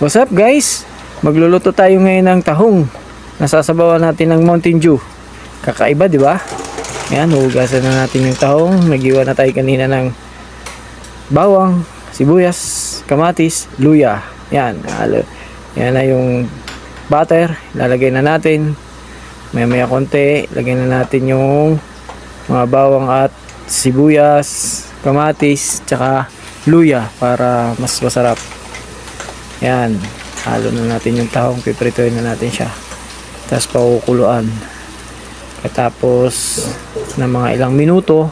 What's up guys? Magluluto tayo ngayon ng tahong. Nasasabawan natin ng Mountain Dew. Kakaiba, di ba? Ayan, hugasan na natin yung tahong. Nag-iwan na tayo kanina ng bawang, sibuyas, kamatis, luya. Yan, yan na yung butter. Lalagay na natin. Maya konti, lagay na natin yung mga bawang at sibuyas, kamatis, tsaka luya para mas masarap. Yan, halo na natin yung tahong, piprituin na natin siya. Tapos pakukuluan. Katapos ng mga ilang minuto,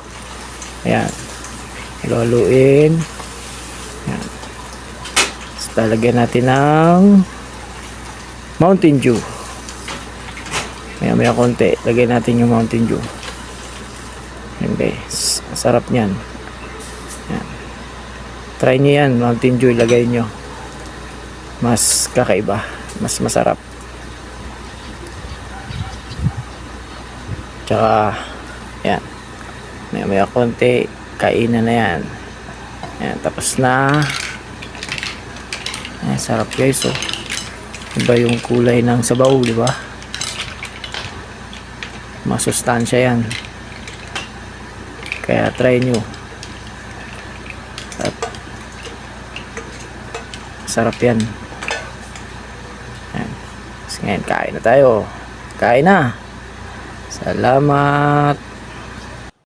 ayan, haluin. Ayan. Tapos lalagyan natin ng Mountain Dew. Maya konti, lagay natin yung Mountain Dew. Ayan guys, masarap niyan. Ayan. Try nyo yan, Mountain Dew, ilagay nyo. Mas kakaiba, mas masarap. Tsaka yan, maya konti, kainan na yan. Yan, tapos na. Ayan, sarap guys. Oh, iba yung kulay ng sabaw, di ba? Masustansya yan, kaya try nyo. At sarap yan. Ngayon, kain na tayo. Kain na. Salamat.